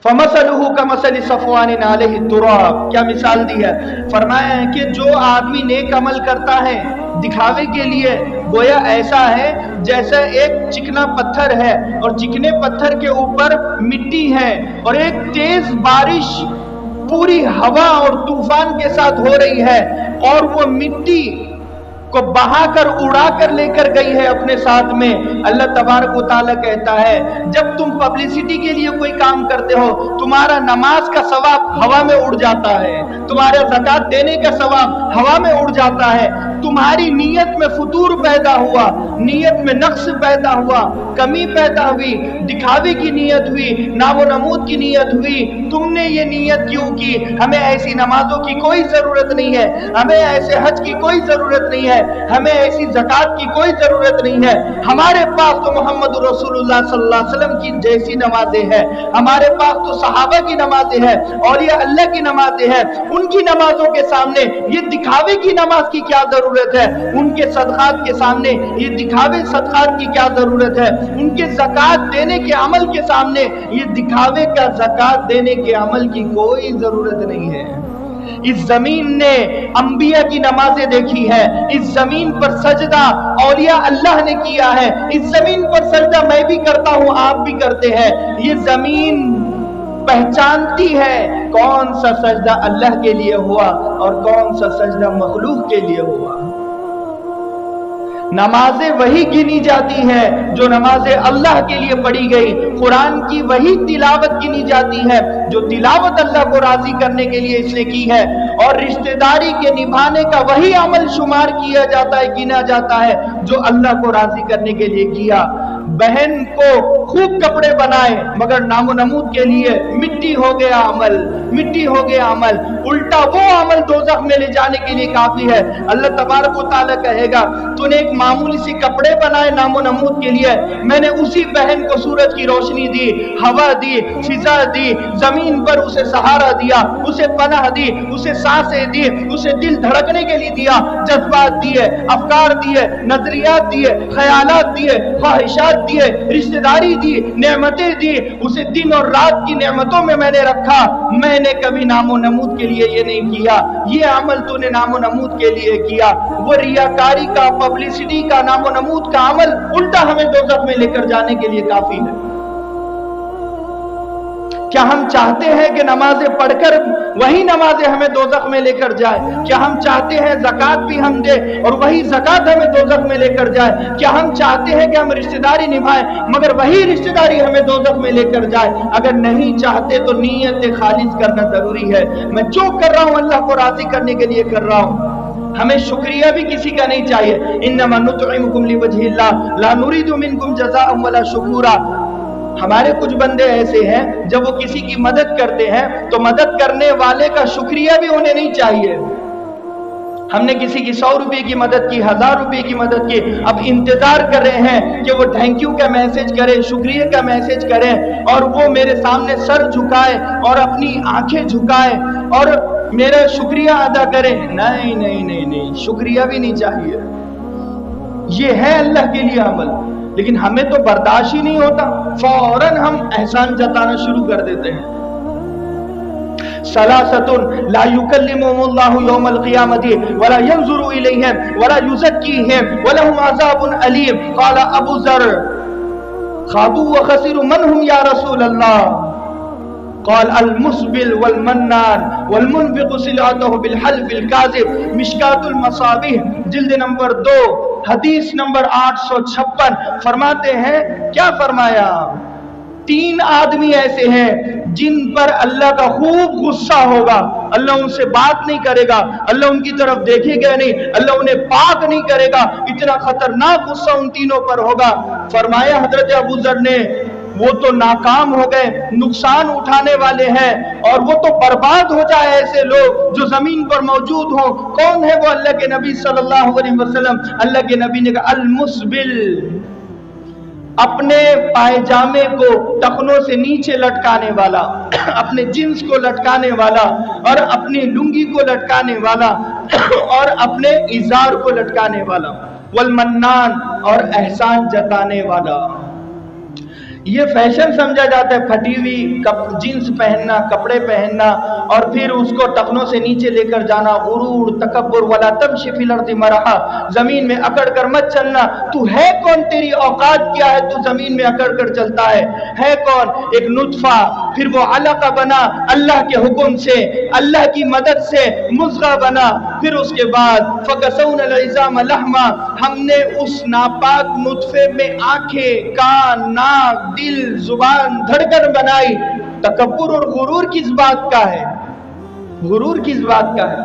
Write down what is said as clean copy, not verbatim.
فَمَثَلُهُ كَمَثَلِ صَفْوَانٍ عَلَيْهِ التُّرَابُ، کیا مثال دی ہے؟ فرمایا ہے کہ جو آدمی نیک عمل کرتا ہے دکھاوے کے لیے، گویا ایسا ہے جیسا ایک چکنا پتھر ہے اور چکنے پتھر کے اوپر مٹی ہے، اور ایک تیز بارش پوری ہوا اور طوفان کے ساتھ ہو رہی ہے، اور وہ مٹی کو بہا کر اڑا کر لے کر گئی ہے اپنے ساتھ میں۔ اللہ تبارک و تعالیٰ کہتا ہے جب تم پبلسٹی کے لیے کوئی کام کرتے ہو، تمہارا نماز کا ثواب ہوا میں اڑ جاتا ہے، تمہارا زکوٰۃ دینے کا ثواب ہوا میں اڑ جاتا ہے، تمہاری نیت میں فطور پیدا ہوا، نیت میں نقص پیدا ہوا، کمی پیدا ہوئی، دکھاوے کی نیت ہوئی، نام و نمود کی نیت ہوئی۔ تم نے یہ نیت کیوں کی؟ ہمیں ایسی نمازوں کی کوئی ضرورت نہیں ہے، ہمیں ایسے حج کی کوئی ضرورت نہیں ہے، ہمیں ایسی زکوٰۃ کی کوئی ضرورت نہیں ہے، ہمارے پاس تو محمد رسول اللہ صلی اللہ علیہ وسلم کی جیسی نمازیں ہیں، ہمارے پاس تو صحابہ کی نمازیں ہیں، اولیاء اللہ کی نمازیں ہیں، ان کی نمازوں کے سامنے یہ دکھاوے کی نماز کی کیا ضرورت ہے؟ ان کے صدقات کے سامنے یہ دکھاوے صدقات کی کیا ضرورت ہے؟ ان کے زکوٰۃ دینے کے عمل کے سامنے یہ دکھاوے کا زکوٰۃ دینے کے عمل کی کوئی ضرورت نہیں ہے۔ اس زمین نے انبیاء کی نمازیں دیکھی ہے، اس زمین پر سجدہ اولیاء اللہ نے کیا ہے، اس زمین پر سجدہ میں بھی کرتا ہوں، آپ بھی کرتے ہیں۔ یہ زمین پہچانتی ہے کون سا سجدہ اللہ کے لیے ہوا اور کون سا سجدہ مخلوق کے لیے ہوا۔ نمازیں وہی گنی جاتی ہیں جو نمازیں اللہ کے لیے پڑھی گئی، قرآن کی وہی تلاوت گنی جاتی ہے جو تلاوت اللہ کو راضی کرنے کے لیے اس نے کی ہے، اور رشتہ داری کے نبھانے کا وہی عمل شمار کیا جاتا ہے، گنا جاتا ہے جو اللہ کو راضی کرنے کے لیے کیا۔ بہن کو خوب کپڑے بنائے مگر نام و نمود کے لیے مٹی ہو گیا عمل، مٹی ہو گیا عمل، الٹا وہ عمل دوزخ میں لے جانے کے لیے کافی ہے۔ اللہ تبارک و تعالیٰ کہے گا تو نے ایک معمولی سی کپڑے بنائے نام و نمود کے لیے، میں نے اسی بہن کو سورج کی روشنی دی، ہوا دی، فضا دی، زمین پر اسے سہارا دیا، اسے پناہ دی، اسے سانسیں دی، اسے دل دھڑکنے کے لیے دیا، جذبات دیے، افکار دیے، نظریات دیے، خیالات دیے، خواہشات دیے، رشتہ داری دی، نعمتیں دی، اسے دن اور رات کی نعمتوں میں میں نے رکھا۔ میں نے کبھی نام و نمود کے لیے یہ نہیں کیا، یہ عمل تو نے نام و نمود کے لیے کیا۔ وہ ریاکاری کا، پبلسٹی کا، نام و نمود کا عمل الٹا ہمیں دوزخ میں لے کر جانے کے لیے کافی ہے۔ کیا ہم چاہتے ہیں کہ نمازیں پڑھ کر وہی نمازیں ہمیں دوزخ میں لے کر جائے؟ کیا ہم چاہتے ہیں زکوٰۃ بھی ہم دیں اور وہی زکوٰۃ ہمیں دوزخ میں لے کر جائے؟ کیا ہم چاہتے ہیں کہ ہم رشتہ داری نبھائیں مگر وہی رشتہ داری ہمیں دوزخ میں لے کر جائے؟ اگر نہیں چاہتے تو نیت خالص کرنا ضروری ہے۔ میں جو کر رہا ہوں اللہ کو راضی کرنے کے لیے کر رہا ہوں، ہمیں شکریہ بھی کسی کا نہیں چاہیے۔ انما نطعمکم لوجہ اللہ لا نرید منکم جزاء ولا شکورا۔ ہمارے کچھ بندے ایسے ہیں جب وہ کسی کی مدد کرتے ہیں تو مدد کرنے والے کا شکریہ بھی انہیں نہیں چاہیے۔ ہم نے کسی کی 100 روپے کی مدد کی، 1000 روپے کی مدد کی، اب انتظار کر رہے ہیں کہ وہ تھینک یو کا میسج کرے، شکریہ کا میسج کرے، اور وہ میرے سامنے سر جھکائے اور اپنی آنکھیں جھکائے اور میرا شکریہ ادا کرے۔ نہیں نہیں نہیں نہیں، شکریہ بھی نہیں چاہیے۔ یہ ہے اللہ کے لیے عمل، لیکن ہمیں تو برداشت ہی نہیں ہوتا، فوراً ہم احسان جتانا شروع کر دیتے ہیں۔ ثلاثۃ لا یکلمہم اللہ یوم القیامۃ ولا ینظر الیہم ولا یزکیہم ولہم عذاب علیم۔ قال ابو ذر خابوا وخسروا من هم یا رسول اللہ؟ قال المسبل والمنان والمنفق سلعته بالحلف الكاذب۔ مشکات المصابیح جلد نمبر 2 حدیث نمبر 856 فرماتے ہیں، کیا فرمایا؟ 3 آدمی ایسے ہیں جن پر اللہ کا خوب غصہ ہوگا، اللہ ان سے بات نہیں کرے گا، اللہ ان کی طرف دیکھے گا نہیں، اللہ انہیں پاک نہیں کرے گا، اتنا خطرناک غصہ ان تینوں پر ہوگا۔ فرمایا حضرت ابو ذر نے، وہ تو ناکام ہو گئے، نقصان اٹھانے والے ہیں، اور وہ تو برباد ہو جائے ایسے لوگ جو زمین پر موجود ہوں۔ کون ہے وہ؟ اللہ کے نبی صلی اللہ علیہ وسلم، اللہ کے نبی نے کہا المسبل، اپنے پائجامے کو ٹخنوں سے نیچے لٹکانے والا، اپنے جنس کو لٹکانے والا، اور اپنی لنگی کو لٹکانے والا، اور اپنے ازار کو لٹکانے والا، والمنان، اور احسان جتانے والا۔ یہ فیشن سمجھا جاتا ہے، پھٹی ہوئی جینس پہننا، کپڑے پہننا اور پھر اس کو ٹخنوں سے نیچے لے کر جانا۔ غرور، تکبر، ولا تمشی فی الارض مرحا، زمین میں اکڑ کر مت چلنا۔ تو ہے کون؟ تیری اوقات کیا ہے؟ تو زمین میں اکڑ کر چلتا ہے کون؟ ایک نطفہ، پھر وہ علقہ بنا اللہ کے حکم سے، اللہ کی مدد سے مضغہ بنا، پھر اس کے بعد فَكَسَوْنَا الْعِظَامَ لَحْمًا، ہم نے اس ناپاک نطفے میں آنکھیں، کان، ناک، دل، زبان، دھڑکن بنائی۔ تکبر اور غرور کس بات کا ہے؟ غرور کس بات کا ہے؟